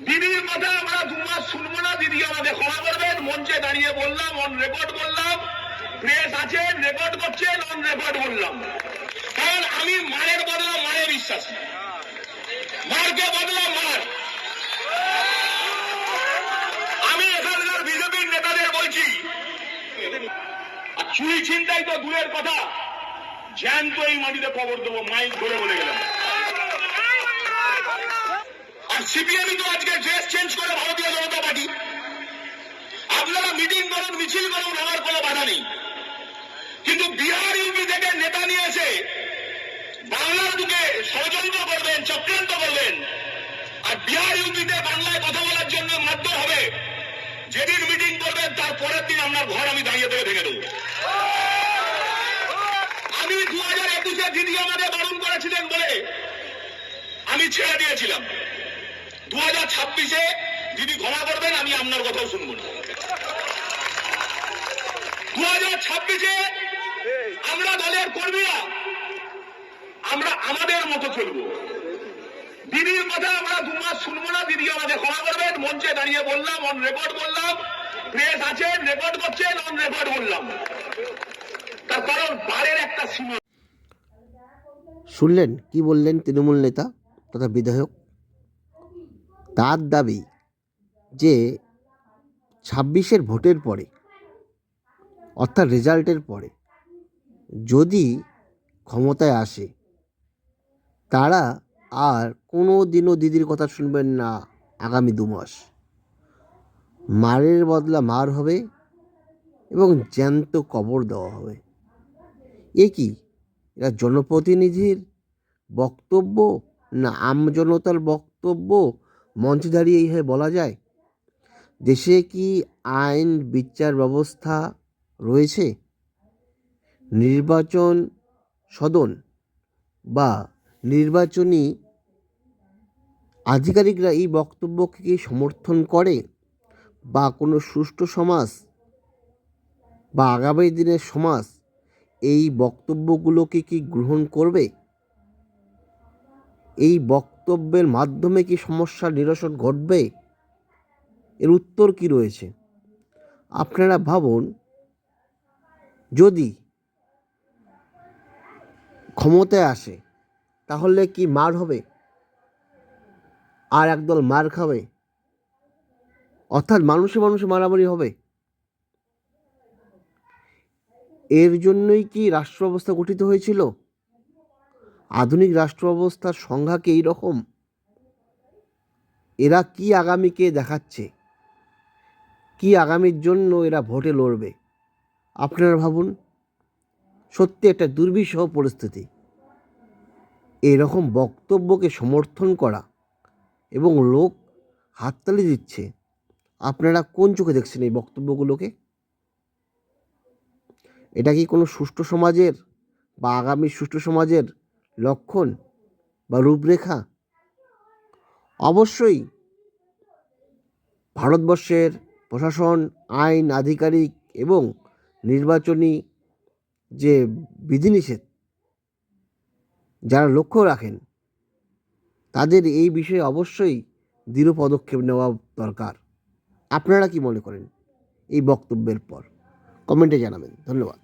দিদির কথা আমরা 2 মাস শুনবো না। দিদি আমাদের ক্ষমা করবেন। মঞ্চে দাঁড়িয়ে বললাম, অন রেকর্ড বললাম, প্রেস আছেন, রেকর্ড করছেন, অন রেকর্ড বললাম। কারণ আমি মায়ের বদলা মারে বিশ্বাসী, মারকে বদলা মার। আমি এখানকার বিজেপির নেতাদের বলছি, চুরি ছিনতাই তো দূরের কথা, জ্যান্ত এই মাটিতে কবর দেবো, মাইক ধরে বলে গেলাম। আর সিপিএমই তো আজকে ড্রেস চেঞ্জ করে ভারতীয় জনতা পার্টি। আপনারা মিটিং করুন, মিছিল করুন, আমার কোনো বাধা নেই, কিন্তু বিহার ইউপি থেকে নেতা নিয়ে এসে বাংলার বুকে ষড়যন্ত্র করবেন, চক্রান্ত করবেন, আর বিহার ইউপিতে বাংলায় কথা বলার জন্য মারধর হবে। যেদিন মিটিং করবেন তার পরের দিন আপনার ঘর আমি দাঁড়িয়ে থেকে ভেঙে দেবো। আমি 2021-এ দিদি আমাদের বারণ করেছিলেন বলে আমি ছেড়ে দিয়েছিলাম। 2026-এ দিদি ক্ষমা করবেন, আমি আপনার কথাও শুনবো না। 2026-এ আমরা দলের কর্মীরা আমরা আমাদের মতো চলবো। দিদির কথা আমরা 2 মাস শুনবো না। দিদি আমাদের ক্ষমা করবেন। মঞ্চে দাঁড়িয়ে বললাম, অন রেকর্ড বললাম, প্রেস আছেন, রেকর্ড করছেন, অন রেকর্ড বললাম। তার কারণ বারের একটা সীমা। শুনলেন কি বললেন তৃণমূল নেতা তথা বিধায়ক? তার দাবি যে 26-এর ভোটের পরে, অর্থাৎ রেজাল্টের পরে যদি ক্ষমতায় আসে, তারা আর কোনো দিনও দিদির কথা শুনবেন না। আগামী 2 মাস মারের বদলা মার হবে এবং জ্যান্ত কবর দেওয়া হবে। এ কি, এরা জনপ্রতিনিধির বক্তব্য না আমজনতার বক্তব্য মঞ্চে দাঁড়িয়ে এইভাবে বলা যায়? দেশে কি আইন বিচার ব্যবস্থা রয়েছে? নির্বাচন সদন বা নির্বাচনী আধিকারিকরা এই বক্তব্যকে কি সমর্থন করে, বা কোনো সুষ্ঠু সমাজ বা আগামী দিনের সমাজ এই বক্তব্যগুলোকে কি গ্রহণ করবে? এই বক্তব্যের মাধ্যমে কি সমস্যার নিরসন ঘটবে? এর উত্তর কি রয়েছে? আপনারা ভাবুন, যদি ক্ষমতায় আসে তাহলে কি মার হবে, আর একদল মার খাবে, অর্থাৎ মানুষে মানুষে মারামারি হবে? এর জন্যই কি রাষ্ট্র ব্যবস্থা গঠিত হয়েছিল? আধুনিক রাষ্ট্র ব্যবস্থার সংজ্ঞা কি এইরকম? এরা কি আগামীকে দেখাচ্ছে? কি আগামীর জন্য এরা ভোটে লড়বে? আপনারা ভাবুন, সত্যি একটা দুর্বিষহ পরিস্থিতি। এরকম বক্তব্যকে সমর্থন করা এবং লোক হাততালি দিচ্ছে, আপনারা কোন চোখে দেখছেন এই বক্তব্যগুলোকে? এটা কি কোনো সুষ্ঠু সমাজের বা আগামী সুষ্ঠু সমাজের লক্ষণ বা রূপরেখা? অবশ্যই ভারতবর্ষের প্রশাসন, আইন আধিকারিক এবং নির্বাচনী যে বিধিনিষেধ যারা লক্ষ্য রাখেন, তাদের এই বিষয়ে অবশ্যই দৃঢ় পদক্ষেপ নেওয়া দরকার। আপনারা কি মনে করেন এই বক্তব্যের পর? কমেন্টে জানাবেন। ধন্যবাদ।